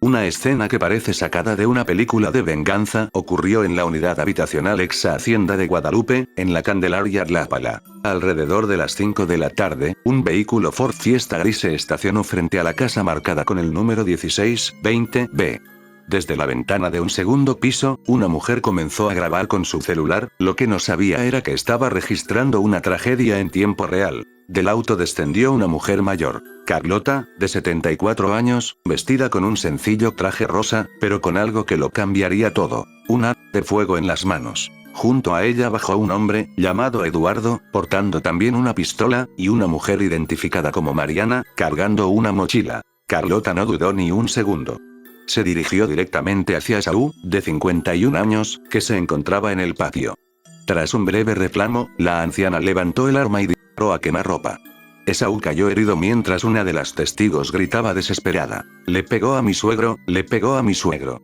Una escena que parece sacada de una película de venganza ocurrió en la unidad habitacional ex Hacienda de Guadalupe, en la Candelaria Tlápala. Alrededor de las 5 de la tarde, un vehículo Ford Fiesta gris se estacionó frente a la casa marcada con el número 1620B. Desde la ventana de un segundo piso, una mujer comenzó a grabar con su celular, lo que no sabía era que estaba registrando una tragedia en tiempo real. Del auto descendió una mujer mayor, Carlota, de 74 años, vestida con un sencillo traje rosa, pero con algo que lo cambiaría todo: un arma de fuego en las manos. Junto a ella bajó un hombre, llamado Eduardo, portando también una pistola, y una mujer identificada como Mariana, cargando una mochila. Carlota no dudó ni un segundo. Se dirigió directamente hacia Esaú, de 51 años, que se encontraba en el patio. Tras un breve reclamo, la anciana levantó el arma y disparó a quemarropa. Esaú cayó herido mientras una de las testigos gritaba desesperada: «Le pegó a mi suegro, le pegó a mi suegro».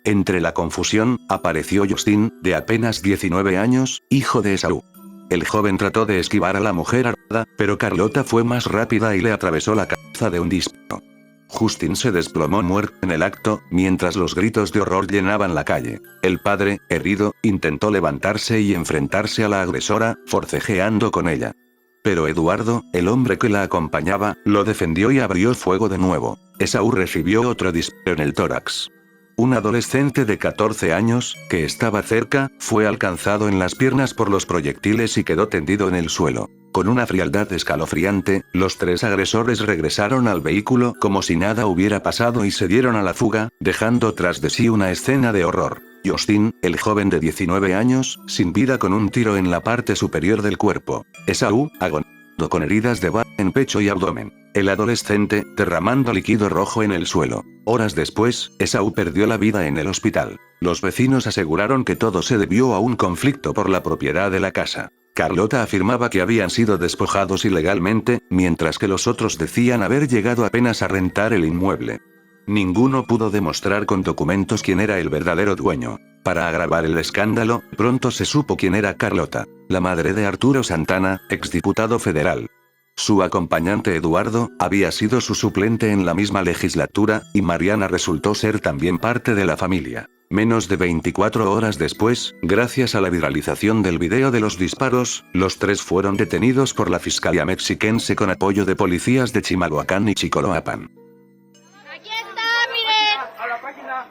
Entre la confusión, apareció Justin, de apenas 19 años, hijo de Esaú. El joven trató de esquivar a la mujer armada, pero Carlota fue más rápida y le atravesó la cabeza de un disparo. Justin se desplomó muerto en el acto, mientras los gritos de horror llenaban la calle. El padre, herido, intentó levantarse y enfrentarse a la agresora, forcejeando con ella. Pero Eduardo, el hombre que la acompañaba, lo defendió y abrió fuego de nuevo. Esaú recibió otro disparo en el tórax. Un adolescente de 14 años, que estaba cerca, fue alcanzado en las piernas por los proyectiles y quedó tendido en el suelo. Con una frialdad escalofriante, los tres agresores regresaron al vehículo como si nada hubiera pasado y se dieron a la fuga, dejando tras de sí una escena de horror. Justin, el joven de 19 años, sin vida con un tiro en la parte superior del cuerpo. Esaú, agonizando con heridas de bala en pecho y abdomen. El adolescente, derramando líquido rojo en el suelo. Horas después, Esaú perdió la vida en el hospital. Los vecinos aseguraron que todo se debió a un conflicto por la propiedad de la casa. Carlota afirmaba que habían sido despojados ilegalmente, mientras que los otros decían haber llegado apenas a rentar el inmueble. Ninguno pudo demostrar con documentos quién era el verdadero dueño. Para agravar el escándalo, pronto se supo quién era Carlota, la madre de Arturo Santana, exdiputado federal. Su acompañante Eduardo, había sido su suplente en la misma legislatura, y Mariana resultó ser también parte de la familia. Menos de 24 horas después, gracias a la viralización del video de los disparos, los tres fueron detenidos por la Fiscalía Mexiquense con apoyo de policías de Chimalhuacán y Chicoloapan. ¡Aquí está, miren! A la página.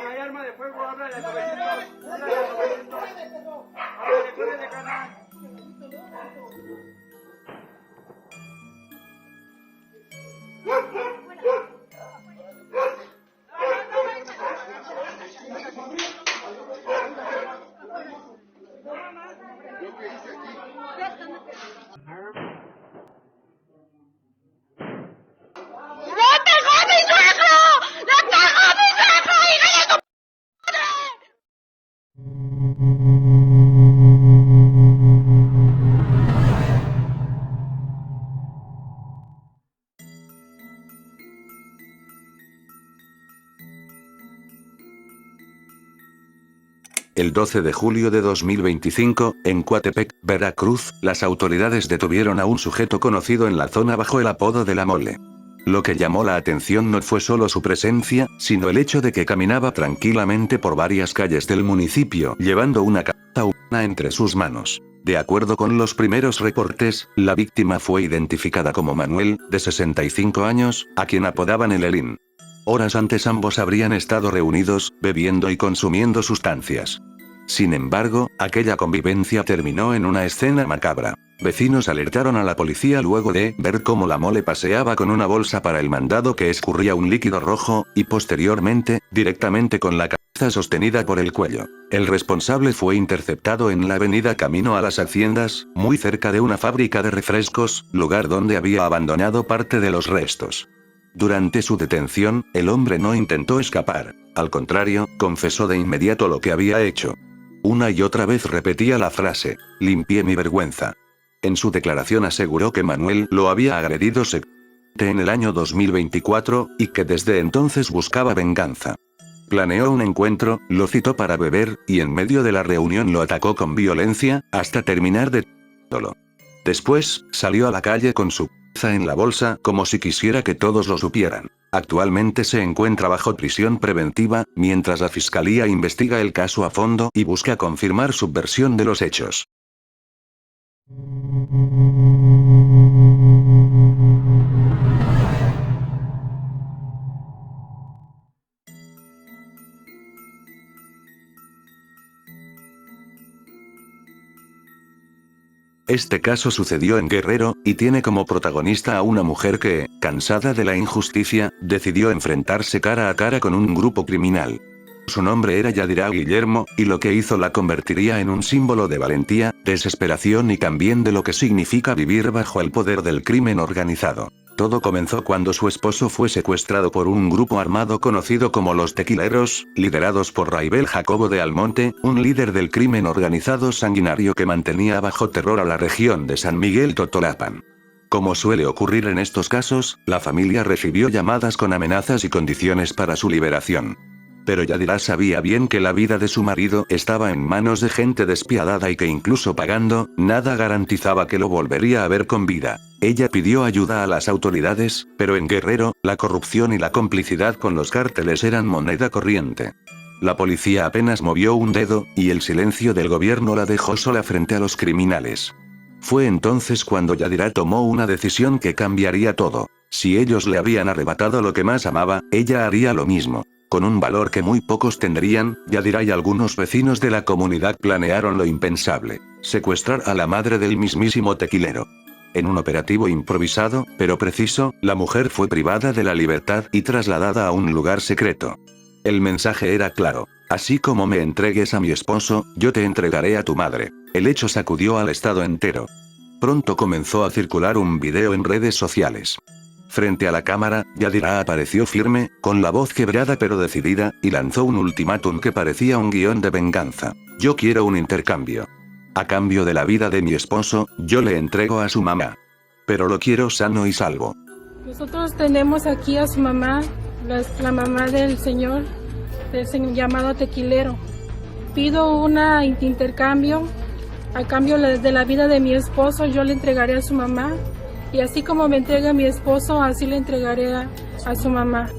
Hay arma de fuego, háblale a 900. Háblale a 900. Háblale, córrele, carnal. El 12 de julio de 2025, en Coatepec, Veracruz, las autoridades detuvieron a un sujeto conocido en la zona bajo el apodo de La Mole. Lo que llamó la atención no fue solo su presencia, sino el hecho de que caminaba tranquilamente por varias calles del municipio, llevando una cabeza humana entre sus manos. De acuerdo con los primeros reportes, la víctima fue identificada como Manuel, de 65 años, a quien apodaban el Elín. Horas antes ambos habrían estado reunidos, bebiendo y consumiendo sustancias. Sin embargo, aquella convivencia terminó en una escena macabra. Vecinos alertaron a la policía luego de ver cómo La Mole paseaba con una bolsa para el mandado que escurría un líquido rojo, y posteriormente, directamente con la cabeza sostenida por el cuello. El responsable fue interceptado en la avenida Camino a las Haciendas, muy cerca de una fábrica de refrescos, lugar donde había abandonado parte de los restos. Durante su detención, el hombre no intentó escapar. Al contrario, confesó de inmediato lo que había hecho. Una y otra vez repetía la frase: «Limpié mi vergüenza». En su declaración aseguró que Manuel lo había agredido sexualmente en el año 2024, y que desde entonces buscaba venganza. Planeó un encuentro, lo citó para beber, y en medio de la reunión lo atacó con violencia, hasta terminar de todo. Después, salió a la calle con su cabeza en la bolsa, como si quisiera que todos lo supieran. Actualmente se encuentra bajo prisión preventiva, mientras la fiscalía investiga el caso a fondo y busca confirmar su versión de los hechos. Este caso sucedió en Guerrero, y tiene como protagonista a una mujer que, cansada de la injusticia, decidió enfrentarse cara a cara con un grupo criminal. Su nombre era Yadira Guillermo, y lo que hizo la convertiría en un símbolo de valentía, desesperación y también de lo que significa vivir bajo el poder del crimen organizado. Todo comenzó cuando su esposo fue secuestrado por un grupo armado conocido como los Tequileros, liderados por Raibel Jacobo de Almonte, un líder del crimen organizado sanguinario que mantenía bajo terror a la región de San Miguel Totolapan. Como suele ocurrir en estos casos, la familia recibió llamadas con amenazas y condiciones para su liberación. Pero Yadira sabía bien que la vida de su marido estaba en manos de gente despiadada y que incluso pagando, nada garantizaba que lo volvería a ver con vida. Ella pidió ayuda a las autoridades, pero en Guerrero, la corrupción y la complicidad con los cárteles eran moneda corriente. La policía apenas movió un dedo, y el silencio del gobierno la dejó sola frente a los criminales. Fue entonces cuando Yadira tomó una decisión que cambiaría todo. Si ellos le habían arrebatado lo que más amaba, ella haría lo mismo. Con un valor que muy pocos tendrían, Yadira y algunos vecinos de la comunidad planearon lo impensable: secuestrar a la madre del mismísimo tequilero. En un operativo improvisado, pero preciso, la mujer fue privada de la libertad y trasladada a un lugar secreto. El mensaje era claro: así como me entregues a mi esposo, yo te entregaré a tu madre. El hecho sacudió al estado entero. Pronto comenzó a circular un video en redes sociales. Frente a la cámara, Yadira apareció firme, con la voz quebrada pero decidida, y lanzó un ultimátum que parecía un guión de venganza. Yo quiero un intercambio. A cambio de la vida de mi esposo, yo le entrego a su mamá. Pero lo quiero sano y salvo. Nosotros tenemos aquí a su mamá, la mamá del señor llamado Tequilero. Pido un intercambio. A cambio de la vida de mi esposo, yo le entregaré a su mamá. Y así como me entrega a mi esposo, así le entregaré a su mamá.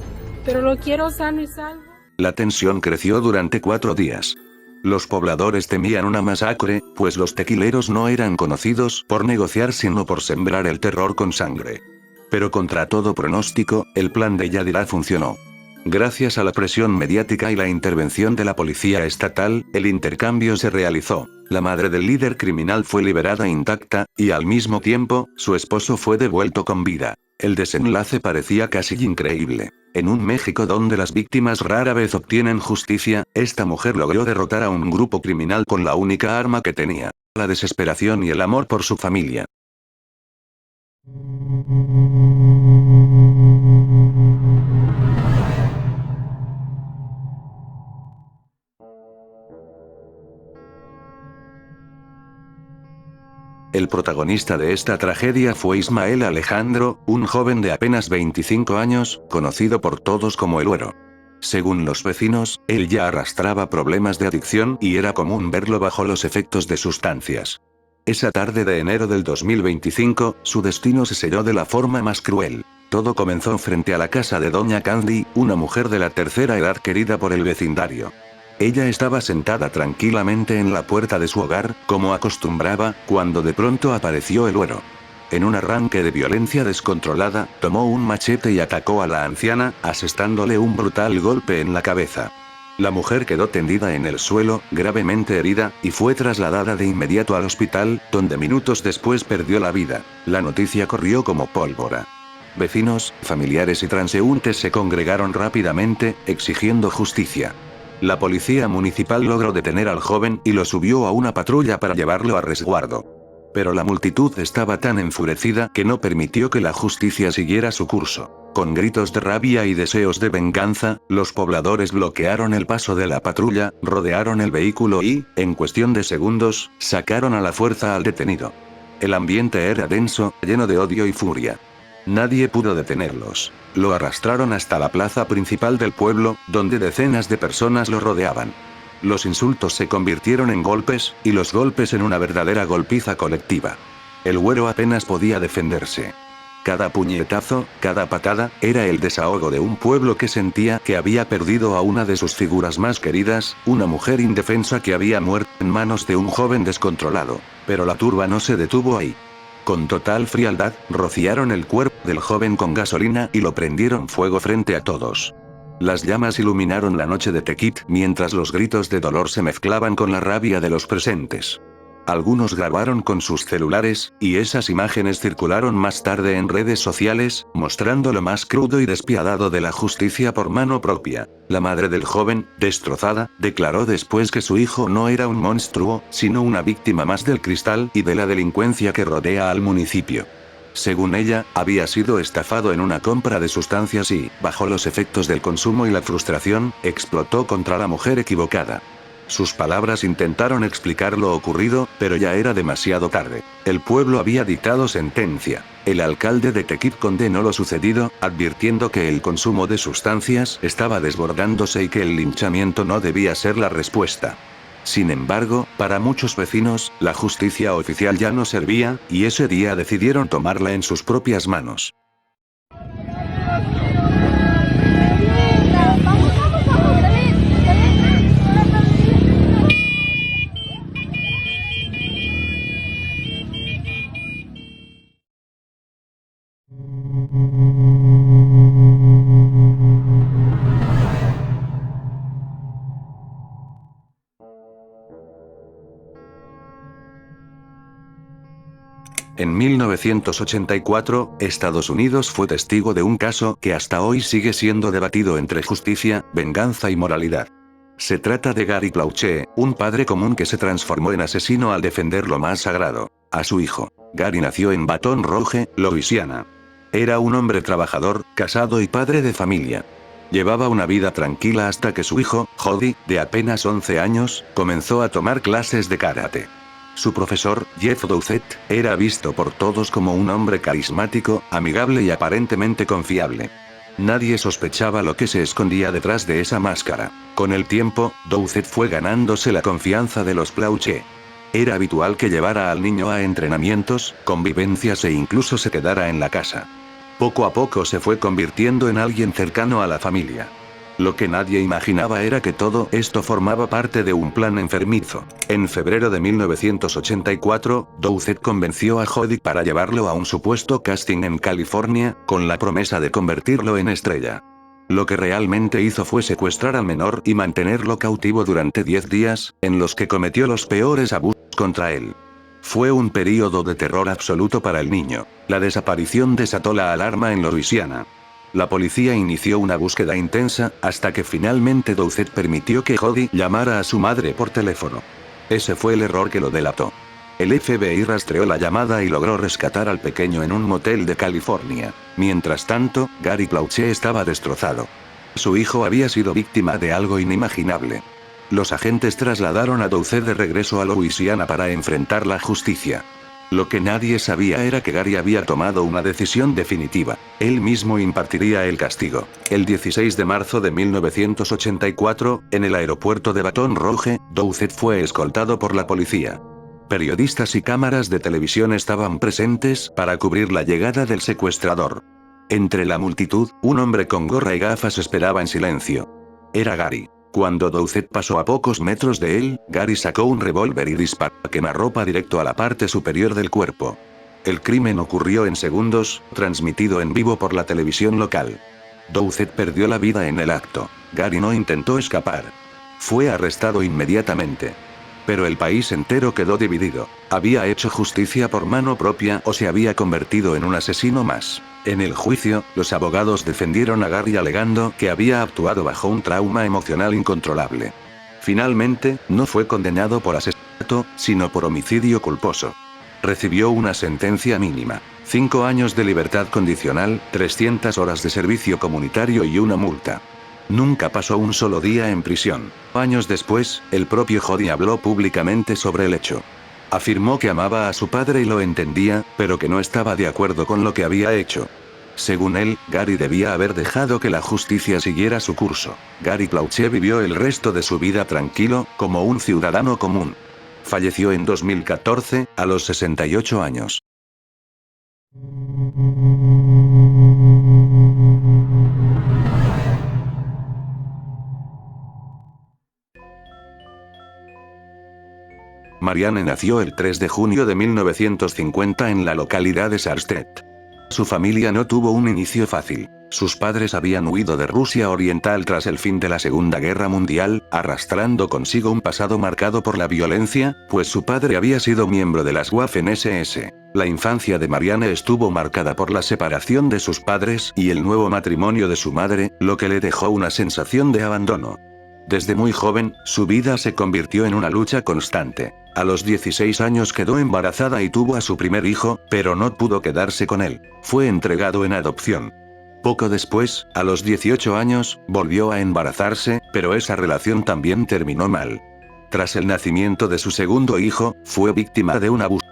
Pero lo quiero sano y salvo. La tensión creció durante 4 días. Los pobladores temían una masacre, pues los tequileros no eran conocidos por negociar sino por sembrar el terror con sangre. Pero contra todo pronóstico, el plan de Yadira funcionó. Gracias a la presión mediática y la intervención de la policía estatal, el intercambio se realizó. La madre del líder criminal fue liberada intacta, y al mismo tiempo, su esposo fue devuelto con vida. El desenlace parecía casi increíble. En un México donde las víctimas rara vez obtienen justicia, esta mujer logró derrotar a un grupo criminal con la única arma que tenía: la desesperación y el amor por su familia. El protagonista de esta tragedia fue Ismael Alejandro, un joven de apenas 25 años, conocido por todos como el Güero. Según los vecinos, él ya arrastraba problemas de adicción y era común verlo bajo los efectos de sustancias. Esa tarde de enero del 2025, su destino se selló de la forma más cruel. Todo comenzó frente a la casa de Doña Candy, una mujer de la tercera edad querida por el vecindario. Ella estaba sentada tranquilamente en la puerta de su hogar, como acostumbraba, cuando de pronto apareció el Güero. En un arranque de violencia descontrolada, tomó un machete y atacó a la anciana, asestándole un brutal golpe en la cabeza. La mujer quedó tendida en el suelo, gravemente herida, y fue trasladada de inmediato al hospital, donde minutos después perdió la vida. La noticia corrió como pólvora. Vecinos, familiares y transeúntes se congregaron rápidamente, exigiendo justicia. La policía municipal logró detener al joven y lo subió a una patrulla para llevarlo a resguardo. Pero la multitud estaba tan enfurecida que no permitió que la justicia siguiera su curso. Con gritos de rabia y deseos de venganza, los pobladores bloquearon el paso de la patrulla, rodearon el vehículo y, en cuestión de segundos, sacaron a la fuerza al detenido. El ambiente era denso, lleno de odio y furia. Nadie pudo detenerlos. Lo arrastraron hasta la plaza principal del pueblo, donde decenas de personas lo rodeaban. Los insultos se convirtieron en golpes, y los golpes en una verdadera golpiza colectiva. El güero apenas podía defenderse. Cada puñetazo, cada patada, era el desahogo de un pueblo que sentía que había perdido a una de sus figuras más queridas, una mujer indefensa que había muerto en manos de un joven descontrolado. Pero la turba no se detuvo ahí. Con total frialdad, rociaron el cuerpo del joven con gasolina y lo prendieron fuego frente a todos. Las llamas iluminaron la noche de Tekit mientras los gritos de dolor se mezclaban con la rabia de los presentes. Algunos grabaron con sus celulares, y esas imágenes circularon más tarde en redes sociales, mostrando lo más crudo y despiadado de la justicia por mano propia. La madre del joven, destrozada, declaró después que su hijo no era un monstruo, sino una víctima más del cristal y de la delincuencia que rodea al municipio. Según ella, había sido estafado en una compra de sustancias y, bajo los efectos del consumo y la frustración, explotó contra la mujer equivocada. Sus palabras intentaron explicar lo ocurrido, pero ya era demasiado tarde. El pueblo había dictado sentencia. El alcalde de Tekit condenó lo sucedido, advirtiendo que el consumo de sustancias estaba desbordándose y que el linchamiento no debía ser la respuesta. Sin embargo, para muchos vecinos, la justicia oficial ya no servía, y ese día decidieron tomarla en sus propias manos. En 1984, Estados Unidos fue testigo de un caso que hasta hoy sigue siendo debatido entre justicia, venganza y moralidad. Se trata de Gary Plautche, un padre común que se transformó en asesino al defender lo más sagrado, a su hijo. Gary nació en Baton Rouge, Louisiana. Era un hombre trabajador, casado y padre de familia. Llevaba una vida tranquila hasta que su hijo, Jody, de apenas 11 años, comenzó a tomar clases de karate. Su profesor, Jeff Doucette, era visto por todos como un hombre carismático, amigable y aparentemente confiable. Nadie sospechaba lo que se escondía detrás de esa máscara. Con el tiempo, Doucette fue ganándose la confianza de los Plautche. Era habitual que llevara al niño a entrenamientos, convivencias e incluso se quedara en la casa. Poco a poco se fue convirtiendo en alguien cercano a la familia. Lo que nadie imaginaba era que todo esto formaba parte de un plan enfermizo. En febrero de 1984, Doucette convenció a Jody para llevarlo a un supuesto casting en California, con la promesa de convertirlo en estrella. Lo que realmente hizo fue secuestrar al menor y mantenerlo cautivo durante 10 días, en los que cometió los peores abusos contra él. Fue un período de terror absoluto para el niño. La desaparición desató la alarma en Louisiana. La policía inició una búsqueda intensa, hasta que finalmente Doucette permitió que Jody llamara a su madre por teléfono. Ese fue el error que lo delató. El FBI rastreó la llamada y logró rescatar al pequeño en un motel de California. Mientras tanto, Gary Plautche estaba destrozado. Su hijo había sido víctima de algo inimaginable. Los agentes trasladaron a Doucette de regreso a Louisiana para enfrentar la justicia. Lo que nadie sabía era que Gary había tomado una decisión definitiva. Él mismo impartiría el castigo. El 16 de marzo de 1984, en el aeropuerto de Baton Rouge, Doucette fue escoltado por la policía. Periodistas y cámaras de televisión estaban presentes para cubrir la llegada del secuestrador. Entre la multitud, un hombre con gorra y gafas esperaba en silencio. Era Gary. Cuando Doucette pasó a pocos metros de él, Gary sacó un revólver y disparó a quemarropa directo a la parte superior del cuerpo. El crimen ocurrió en segundos, transmitido en vivo por la televisión local. Doucette perdió la vida en el acto. Gary no intentó escapar. Fue arrestado inmediatamente. Pero el país entero quedó dividido. ¿Había hecho justicia por mano propia o se había convertido en un asesino más? En el juicio, los abogados defendieron a Gary alegando que había actuado bajo un trauma emocional incontrolable. Finalmente, no fue condenado por asesinato, sino por homicidio culposo. Recibió una sentencia mínima: 5 años de libertad condicional, 300 horas de servicio comunitario y una multa. Nunca pasó un solo día en prisión. Años después, el propio Jody habló públicamente sobre el hecho. Afirmó que amaba a su padre y lo entendía, pero que no estaba de acuerdo con lo que había hecho. Según él, Gary debía haber dejado que la justicia siguiera su curso. Gary Plautche vivió el resto de su vida tranquilo, como un ciudadano común. Falleció en 2014, a los 68 años. Marianne nació el 3 de junio de 1950 en la localidad de Sarstedt. Su familia no tuvo un inicio fácil. Sus padres habían huido de Rusia Oriental tras el fin de la Segunda Guerra Mundial, arrastrando consigo un pasado marcado por la violencia, pues su padre había sido miembro de las Waffen-SS. La infancia de Marianne estuvo marcada por la separación de sus padres y el nuevo matrimonio de su madre, lo que le dejó una sensación de abandono. Desde muy joven, su vida se convirtió en una lucha constante. A los 16 años quedó embarazada y tuvo a su primer hijo, pero no pudo quedarse con él. Fue entregado en adopción. Poco después, a los 18 años, volvió a embarazarse, pero esa relación también terminó mal. Tras el nacimiento de su segundo hijo, fue víctima de un abuso.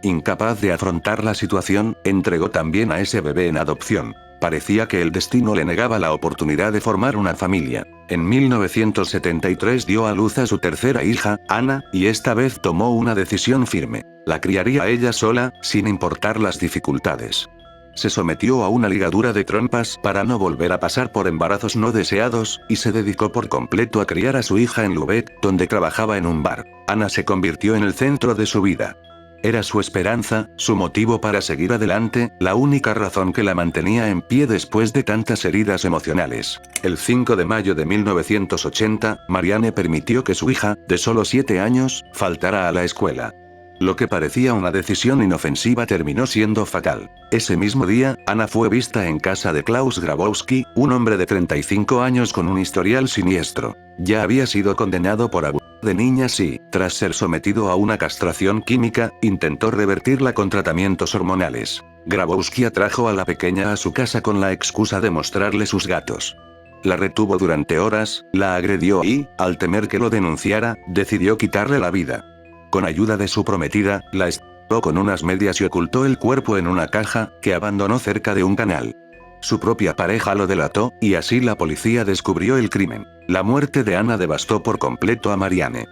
Incapaz de afrontar la situación, entregó también a ese bebé en adopción. Parecía que el destino le negaba la oportunidad de formar una familia. En 1973 dio a luz a su tercera hija, Anna, y esta vez tomó una decisión firme. La criaría ella sola, sin importar las dificultades. Se sometió a una ligadura de trompas para no volver a pasar por embarazos no deseados, y se dedicó por completo a criar a su hija en Lübeck, donde trabajaba en un bar. Anna se convirtió en el centro de su vida. Era su esperanza, su motivo para seguir adelante, la única razón que la mantenía en pie después de tantas heridas emocionales. El 5 de mayo de 1980, Marianne permitió que su hija, de solo 7 años, faltara a la escuela. Lo que parecía una decisión inofensiva terminó siendo fatal. Ese mismo día, Anna fue vista en casa de Klaus Grabowski, un hombre de 35 años con un historial siniestro. Ya había sido condenado por abuso de niñas y, tras ser sometido a una castración química, intentó revertirla con tratamientos hormonales. Grabowski atrajo a la pequeña a su casa con la excusa de mostrarle sus gatos. La retuvo durante horas, la agredió y, al temer que lo denunciara, decidió quitarle la vida. Con ayuda de su prometida, la estranguló con unas medias y ocultó el cuerpo en una caja, que abandonó cerca de un canal. Su propia pareja lo delató, y así la policía descubrió el crimen. La muerte de Anna devastó por completo a Marianne.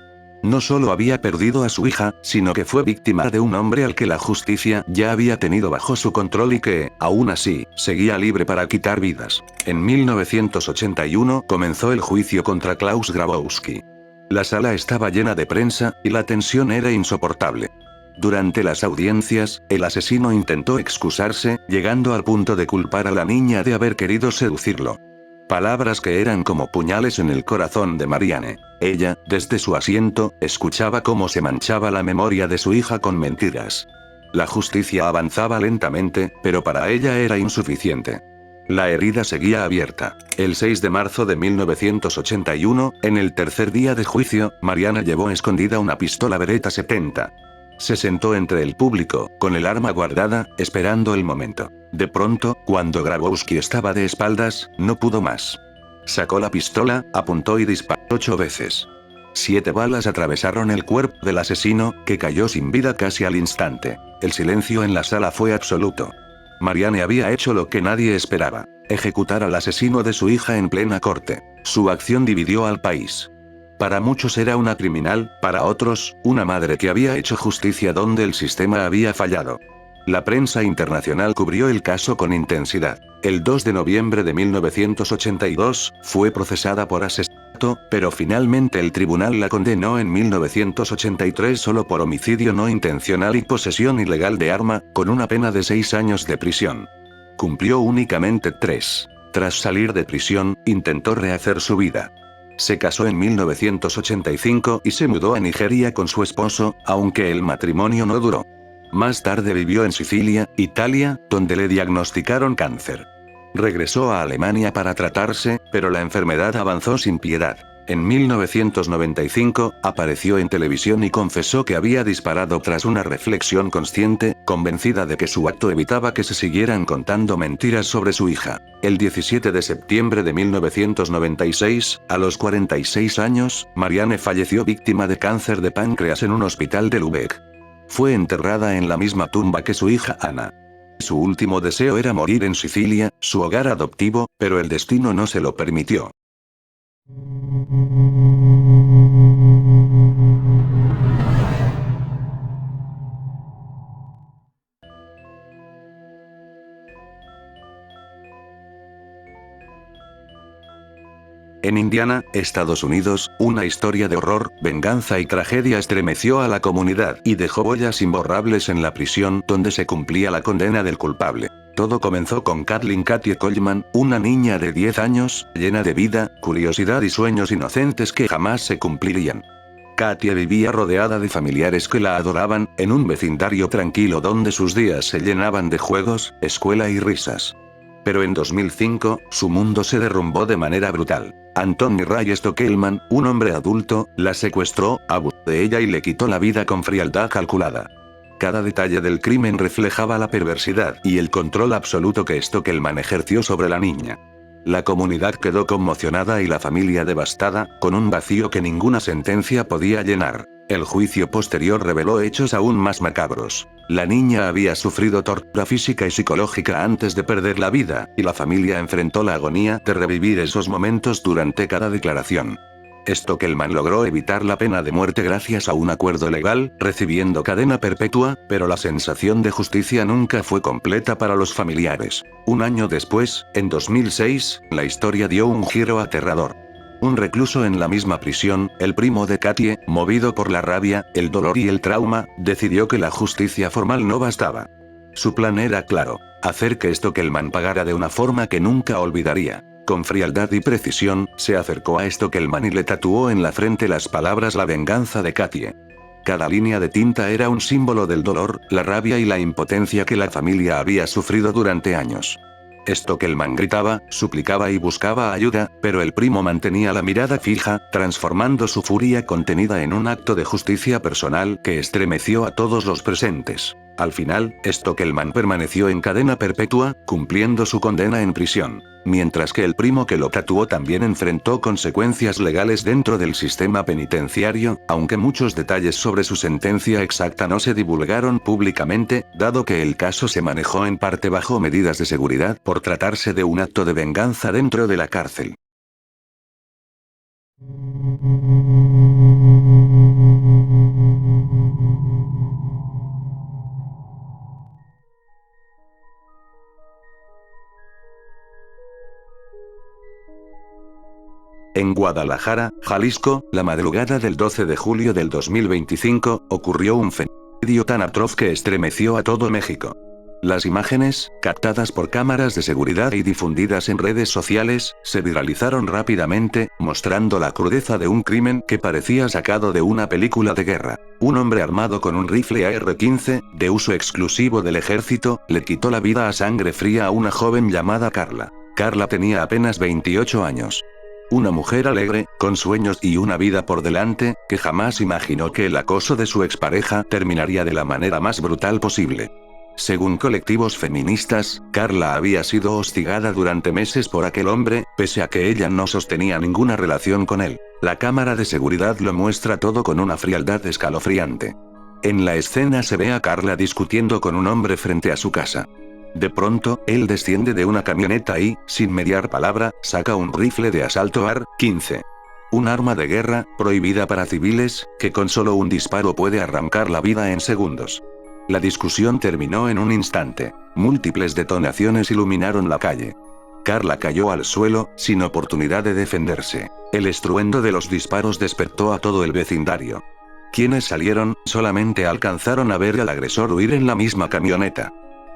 No solo había perdido a su hija, sino que fue víctima de un hombre al que la justicia ya había tenido bajo su control y que, aún así, seguía libre para quitar vidas. En 1981 comenzó el juicio contra Klaus Grabowski. La sala estaba llena de prensa, y la tensión era insoportable. Durante las audiencias, el asesino intentó excusarse, llegando al punto de culpar a la niña de haber querido seducirlo. Palabras que eran como puñales en el corazón de Marianne. Ella, desde su asiento, escuchaba cómo se manchaba la memoria de su hija con mentiras. La justicia avanzaba lentamente, pero para ella era insuficiente. La herida seguía abierta. El 6 de marzo de 1981, en el tercer día de juicio, Marianne llevó escondida una pistola Beretta 70. Se sentó entre el público, con el arma guardada, esperando el momento. De pronto, cuando Grabowski estaba de espaldas, no pudo más. Sacó la pistola, apuntó y disparó 8 veces. 7 balas atravesaron el cuerpo del asesino, que cayó sin vida casi al instante. El silencio en la sala fue absoluto. Marianne había hecho lo que nadie esperaba: ejecutar al asesino de su hija en plena corte. Su acción dividió al país. Para muchos era una criminal, para otros, una madre que había hecho justicia donde el sistema había fallado. La prensa internacional cubrió el caso con intensidad. El 2 de noviembre de 1982, fue procesada por asesinato, pero finalmente el tribunal la condenó en 1983 solo por homicidio no intencional y posesión ilegal de arma, con una pena de 6 años de prisión. Cumplió únicamente 3. Tras salir de prisión, intentó rehacer su vida. Se casó en 1985 y se mudó a Nigeria con su esposo, aunque el matrimonio no duró. Más tarde vivió en Sicilia, Italia, donde le diagnosticaron cáncer. Regresó a Alemania para tratarse, pero la enfermedad avanzó sin piedad. En 1995, apareció en televisión y confesó que había disparado tras una reflexión consciente, convencida de que su acto evitaba que se siguieran contando mentiras sobre su hija. El 17 de septiembre de 1996, a los 46 años, Marianne falleció víctima de cáncer de páncreas en un hospital de Lübeck. Fue enterrada en la misma tumba que su hija Anna. Su último deseo era morir en Sicilia, su hogar adoptivo, pero el destino no se lo permitió. En Indiana, Estados Unidos, una historia de horror, venganza y tragedia estremeció a la comunidad y dejó huellas imborrables en la prisión donde se cumplía la condena del culpable. Todo comenzó con Kathleen Katie Coleman, una niña de 10 años, llena de vida, curiosidad y sueños inocentes que jamás se cumplirían. Katie vivía rodeada de familiares que la adoraban, en un vecindario tranquilo donde sus días se llenaban de juegos, escuela y risas. Pero en 2005, su mundo se derrumbó de manera brutal. Anthony Ray Stockelman, un hombre adulto, la secuestró, abusó de ella y le quitó la vida con frialdad calculada. Cada detalle del crimen reflejaba la perversidad y el control absoluto que Stockelman ejerció sobre la niña. La comunidad quedó conmocionada y la familia devastada, con un vacío que ninguna sentencia podía llenar. El juicio posterior reveló hechos aún más macabros. La niña había sufrido tortura física y psicológica antes de perder la vida, y la familia enfrentó la agonía de revivir esos momentos durante cada declaración. Stockelman logró evitar la pena de muerte gracias a un acuerdo legal, recibiendo cadena perpetua, pero la sensación de justicia nunca fue completa para los familiares. Un año después, en 2006, la historia dio un giro aterrador. Un recluso en la misma prisión, el primo de Katie, movido por la rabia, el dolor y el trauma, decidió que la justicia formal no bastaba. Su plan era claro: hacer que Stockelman pagara de una forma que nunca olvidaría. Con frialdad y precisión, se acercó a Stockelman y le tatuó en la frente las palabras "La venganza de Katie". Cada línea de tinta era un símbolo del dolor, la rabia y la impotencia que la familia había sufrido durante años. Stockelman gritaba, suplicaba y buscaba ayuda, pero el primo mantenía la mirada fija, transformando su furia contenida en un acto de justicia personal que estremeció a todos los presentes. Al final, Stockelman permaneció en cadena perpetua, cumpliendo su condena en prisión. Mientras que el primo que lo tatuó también enfrentó consecuencias legales dentro del sistema penitenciario, aunque muchos detalles sobre su sentencia exacta no se divulgaron públicamente, dado que el caso se manejó en parte bajo medidas de seguridad por tratarse de un acto de venganza dentro de la cárcel. En Guadalajara, Jalisco, la madrugada del 12 de julio del 2025, ocurrió un feminicidio tan atroz que estremeció a todo México. Las imágenes, captadas por cámaras de seguridad y difundidas en redes sociales, se viralizaron rápidamente, mostrando la crudeza de un crimen que parecía sacado de una película de guerra. Un hombre armado con un rifle AR-15, de uso exclusivo del ejército, le quitó la vida a sangre fría a una joven llamada Carla. Carla tenía apenas 28 años. Una mujer alegre, con sueños y una vida por delante, que jamás imaginó que el acoso de su expareja terminaría de la manera más brutal posible. Según colectivos feministas, Carla había sido hostigada durante meses por aquel hombre, pese a que ella no sostenía ninguna relación con él. La cámara de seguridad lo muestra todo con una frialdad escalofriante. En la escena se ve a Carla discutiendo con un hombre frente a su casa. De pronto, él desciende de una camioneta y, sin mediar palabra, saca un rifle de asalto AR-15. Un arma de guerra, prohibida para civiles, que con solo un disparo puede arrancar la vida en segundos. La discusión terminó en un instante. Múltiples detonaciones iluminaron la calle. Carla cayó al suelo, sin oportunidad de defenderse. El estruendo de los disparos despertó a todo el vecindario. Quienes salieron, solamente alcanzaron a ver al agresor huir en la misma camioneta.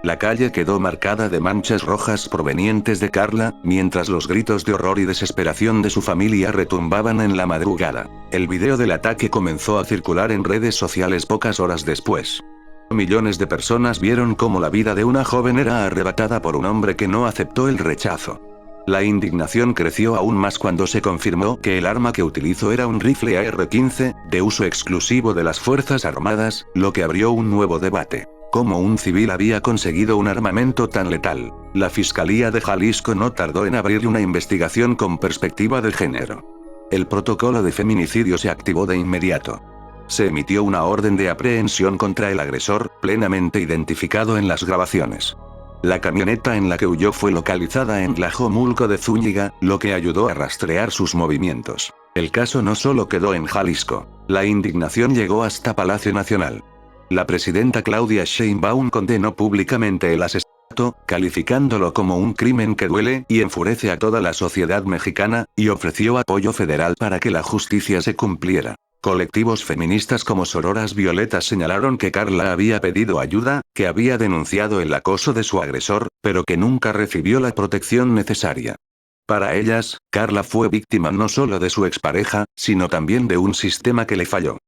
La calle quedó marcada de manchas rojas provenientes de Carla, mientras los gritos de horror y desesperación de su familia retumbaban en la madrugada. El video del ataque comenzó a circular en redes sociales pocas horas después. Millones de personas vieron cómo la vida de una joven era arrebatada por un hombre que no aceptó el rechazo. La indignación creció aún más cuando se confirmó que el arma que utilizó era un rifle AR-15, de uso exclusivo de las Fuerzas Armadas, lo que abrió un nuevo debate. ¿Cómo un civil había conseguido un armamento tan letal? La Fiscalía de Jalisco no tardó en abrir una investigación con perspectiva de género. El protocolo de feminicidio se activó de inmediato. Se emitió una orden de aprehensión contra el agresor, plenamente identificado en las grabaciones. La camioneta en la que huyó fue localizada en Tlajomulco de Zúñiga, lo que ayudó a rastrear sus movimientos. El caso no solo quedó en Jalisco. La indignación llegó hasta Palacio Nacional. La presidenta Claudia Sheinbaum condenó públicamente el asesinato, calificándolo como un crimen que duele y enfurece a toda la sociedad mexicana, y ofreció apoyo federal para que la justicia se cumpliera. Colectivos feministas como Sororas Violetas señalaron que Carla había pedido ayuda, que había denunciado el acoso de su agresor, pero que nunca recibió la protección necesaria. Para ellas, Carla fue víctima no solo de su expareja, sino también de un sistema que le falló.